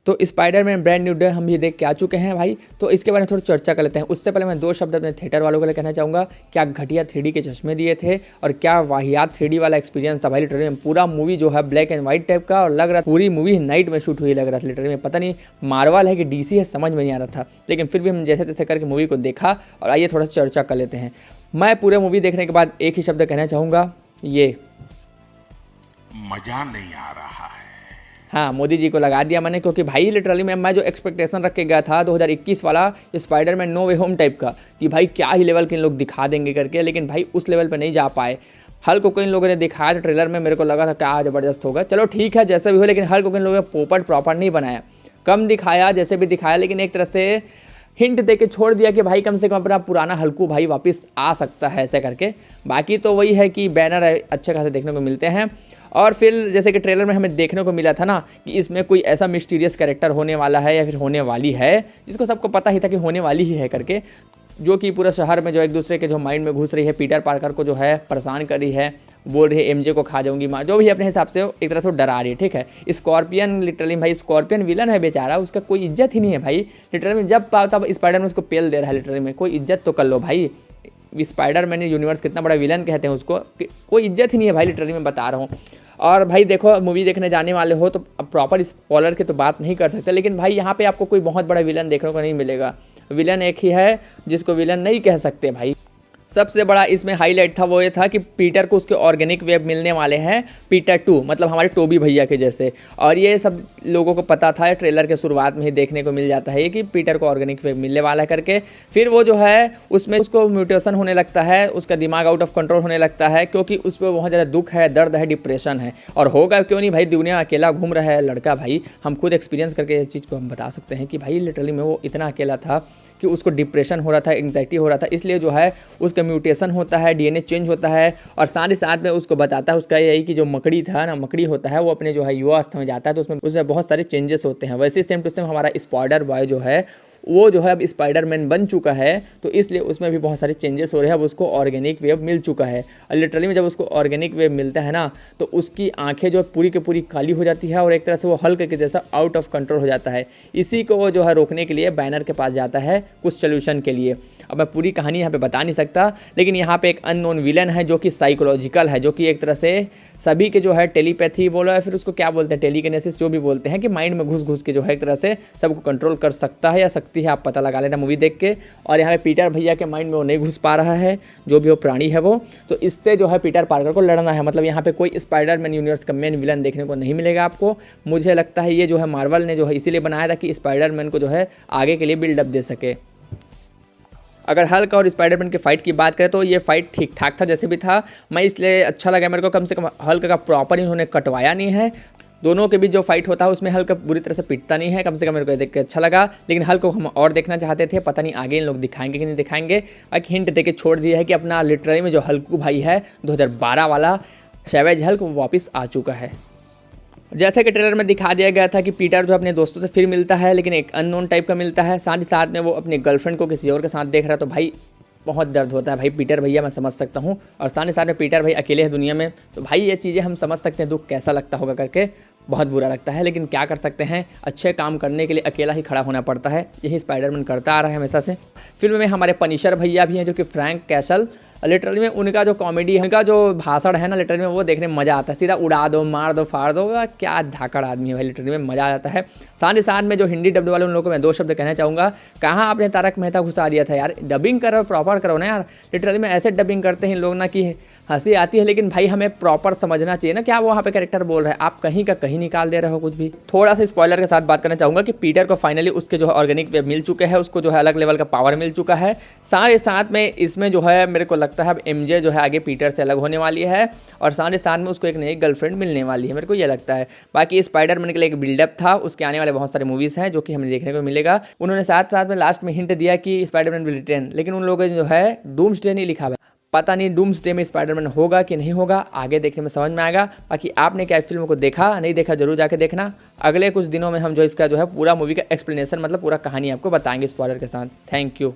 तो Spiderman brand new day हम ये देख के आ चुके हैं भाई। तो इसके बारे में थोड़ी चर्चा कर लेते हैं। उससे पहले मैं 2 शब्द अपने थिएटर वालों के लिए कहना चाहूँगा। क्या घटिया 3D के चश्मे दिए थे और क्या वाहियात 3D वाला एक्सपीरियंस था भाई। लिटरली में पूरा मूवी जो है ब्लैक एंड व्हाइट टाइप का और लग रहा था पूरी मूवी नाइट में शूट हुई लग रहा था। लिटरली में पता नहीं मार्वल है कि DC है, समझ में नहीं आ रहा था, लेकिन फिर भी हम जैसे तैसे करके मूवी को देखा। और आइए थोड़ा चर्चा कर लेते हैं। मैं पूरे मूवी देखने के बाद एक ही शब्द कहना चाहूँगा, ये मजा नहीं आ रहा है। हाँ, मोदी जी को लगा दिया मैंने, क्योंकि भाई लिटरली में मैं जो एक्सपेक्टेशन रख के गया था 2021 वाला स्पाइडरमैन नो वे होम टाइप का, कि भाई क्या ही लेवल के इन लोग दिखा देंगे करके, लेकिन भाई उस लेवल पे नहीं जा पाए। हल्क को इन लोगों ने दिखाया था ट्रेलर में, मेरे को लगा था क्या ज़बरदस्त होगा। चलो ठीक है जैसे भी हो, लेकिन हल्क को इन लोगों ने पोपट प्रॉपर नहीं बनाया, कम दिखाया जैसे भी दिखाया, लेकिन एक तरह से हिंट दे के छोड़ दिया कि भाई कम से कम अपना पुराना हल्कू भाई वापस आ सकता है ऐसे करके। बाकी तो वही है कि बैनर अच्छे खासे देखने को मिलते हैं। और फिर जैसे कि ट्रेलर में हमें देखने को मिला था ना कि इसमें कोई ऐसा मिस्टीरियस कैरेक्टर होने वाला है या फिर होने वाली है, जिसको सबको पता ही था कि होने वाली ही है करके, जो कि पूरे शहर में जो एक दूसरे के जो माइंड में घुस रही है, पीटर पार्कर को जो है परेशान कर रही है, बोल रही है MJ को खा जाऊंगी माँ, जो भी अपने हिसाब से एक तरह से डरा रही है। ठीक है, स्कॉर्पियन लिटरली भाई स्कॉर्पियन विलन है बेचारा, उसका कोई इज्जत ही नहीं है भाई। लिटरली में जब पाता स्पाइडरमैन उसको पेल दे रहा है, लिटरली में कोई इज्जत तो कर लो भाई। स्पाइडरमैन यूनिवर्स कितना बड़ा विलन कहते हैं उसको, कोई इज्जत ही नहीं है भाई, लिटरली में बता रहा हूँ। और भाई देखो मूवी देखने जाने वाले हो तो प्रॉपर स्पॉइलर की तो बात नहीं कर सकते, लेकिन भाई यहाँ पे आपको कोई बहुत बड़ा विलन देखने को नहीं मिलेगा। विलन एक ही है जिसको विलन नहीं कह सकते भाई। सबसे बड़ा इसमें हाईलाइट था वो ये था कि पीटर को उसके ऑर्गेनिक वेब मिलने वाले हैं, पीटर 2 मतलब हमारे टोबी भैया के जैसे। और ये सब लोगों को पता था, ट्रेलर के शुरुआत में ही देखने को मिल जाता है कि पीटर को ऑर्गेनिक वेब मिलने वाला है करके। फिर वो जो है उसमें उसको म्यूटेशन होने लगता है, उसका दिमाग आउट ऑफ कंट्रोल होने लगता है, क्योंकि उस पर बहुत ज़्यादा दुख है, दर्द है, डिप्रेशन है। और होगा क्यों नहीं भाई, दुनिया अकेला घूम रहा है लड़का भाई, हम खुद एक्सपीरियंस करके इस चीज़ को हम बता सकते हैं कि भाई लिटरली में वो इतना अकेला था कि उसको डिप्रेशन हो रहा था, एंग्जाइटी हो रहा था, इसलिए जो है उसका म्यूटेशन होता है, DNA चेंज होता है। और साथ ही साथ में उसको बताता है उसका यही कि जो मकड़ी था ना, मकड़ी होता है वो अपने जो है युवा अवस्था में जाता है तो उसमें बहुत सारे चेंजेस होते हैं। वैसे सेम टू सेम हमारा स्पाइडर बॉय जो है वो जो है अब स्पाइडरमैन बन चुका है, तो इसलिए उसमें भी बहुत सारे चेंजेस हो रहे हैं। अब उसको ऑर्गेनिक वेब मिल चुका है और लिटरली में जब उसको ऑर्गेनिक वेब मिलता है ना, तो उसकी आंखें जो पूरी की पूरी काली हो जाती है और एक तरह से वो हल्क के जैसा आउट ऑफ कंट्रोल हो जाता है। इसी को वो जो है रोकने के लिए बैनर के पास जाता है कुछ सोल्यूशन के लिए। अब मैं पूरी कहानी यहाँ पे बता नहीं सकता, लेकिन यहाँ पे एक अननोन विलन है जो कि साइकोलॉजिकल है, जो कि एक तरह से सभी के जो है टेलीपैथी बोलो या फिर उसको क्या बोलते हैं, टेलीकिनेसिस जो भी बोलते हैं, कि माइंड में घुस घुस के जो है एक तरह से सबको कंट्रोल कर सकता है या सकती है, आप पता लगा लेना मूवी देख के। और यहाँ पे पीटर भैया के माइंड में वो नहीं घुस पा रहा है, जो भी वो प्राणी है वो, तो इससे जो है पीटर पार्कर को लड़ना है। मतलब यहाँ पे कोई स्पाइडरमैन यूनिवर्स का मेन विलन देखने को नहीं मिलेगा आपको। मुझे लगता है ये जो है मार्वल ने जो है इसीलिए बनाया था कि स्पाइडरमैन को जो है आगे के लिए बिल्डअप दे सके। अगर हल्क और स्पाइडरमैन की फाइट की बात करें तो ये फाइट ठीक ठाक था जैसे भी था, मैं इसलिए अच्छा लगा मेरे को, कम से कम हल्क का प्रॉपर इन्होंने कटवाया नहीं है। दोनों के बीच जो फाइट होता है उसमें हल्क बुरी तरह से पिटता नहीं है, कम से कम मेरे को देख के अच्छा लगा। लेकिन हल्क को हम और देखना चाहते थे, पता नहीं आगे इन लोग दिखाएंगे कि नहीं दिखाएंगे। एक हिंट दे के छोड़ दिया है कि अपना लिटरली में जो हल्कू भाई है 2012 वाला सैवेज हल्क वो वापस आ चुका है। जैसे कि ट्रेलर में दिखा दिया गया था कि पीटर जो अपने दोस्तों से फिर मिलता है, लेकिन एक अननोन टाइप का मिलता है, साथ ही साथ में वो अपनी गर्लफ्रेंड को किसी और के साथ देख रहा है। तो भाई बहुत दर्द होता है भाई, पीटर भैया मैं समझ सकता हूँ। और साथ ही साथ में पीटर भाई अकेले हैं दुनिया में, तो भाई ये चीज़ें हम समझ सकते हैं, दुख कैसा लगता होगा करके, बहुत बुरा लगता है। लेकिन क्या कर सकते हैं, अच्छे काम करने के लिए अकेला ही खड़ा होना पड़ता है, यही स्पाइडरमैन करता आ रहा है हमेशा से। फिल्म में हमारे पनिशर भैया भी हैं जो कि फ्रैंक कैसल, लिटरली में उनका जो कॉमेडी है, उनका जो भाषण है ना, लिटरली में वो देखने में मज़ा आता है। सीधा उड़ा दो, मार दो, फाड़ दो, क्या धाकड़ आदमी है भाई, लिटरली में मज़ा आ जाता है। साथ ही साथ में जो हिंदी डब्ड वाले उन लोगों को मैं 2 शब्द कहना चाहूँगा, कहाँ आपने तारक मेहता घुसा दिया था यार, डबिंग करो, प्रॉपर करो ना यार। लिटरली में ऐसे डबिंग करते हैं इन लोग ना कि हंसी आती है, लेकिन भाई हमें प्रॉपर समझना चाहिए ना क्या वो वहाँ पे कैरेक्टर बोल रहा है, आप कहीं का कहीं निकाल दे रहे हो कुछ भी। थोड़ा सा स्पॉइलर के साथ बात करना चाहूँगा कि पीटर को फाइनली उसके जो है ऑर्गेनिक वेब मिल चुके हैं, उसको जो है अलग लेवल का पावर मिल चुका है। साथ ही साथ में इसमें जो है मेरे को लगता है अब MJ जो है आगे पीटर से अलग होने वाली है, और साथ ही साथ में उसको एक नई गर्लफ्रेंड मिलने वाली है, मेरे को ये लगता है। बाकी स्पाइडरमैन के लिए एक बिल्डअप था, उसके आने वाले बहुत सारे मूवीज़ हैं जो कि हमें देखने को मिलेगा। उन्होंने साथ साथ में लास्ट में हिंट दिया कि स्पाइडरमैन विल रिटर्न, लेकिन उन लोगों ने जो है डूम्सडे नहीं लिखा है, पता नहीं डूम्सडे में स्पाइडरमैन होगा कि नहीं होगा, आगे देखने में समझ में आएगा। बाकी आपने क्या फिल्म को देखा, नहीं देखा, जरूर जाके देखना। अगले कुछ दिनों में हम जो इसका जो है पूरा मूवी का एक्सप्लेनेशन मतलब पूरा कहानी आपको बताएंगे स्पॉइलर के साथ। Thank you.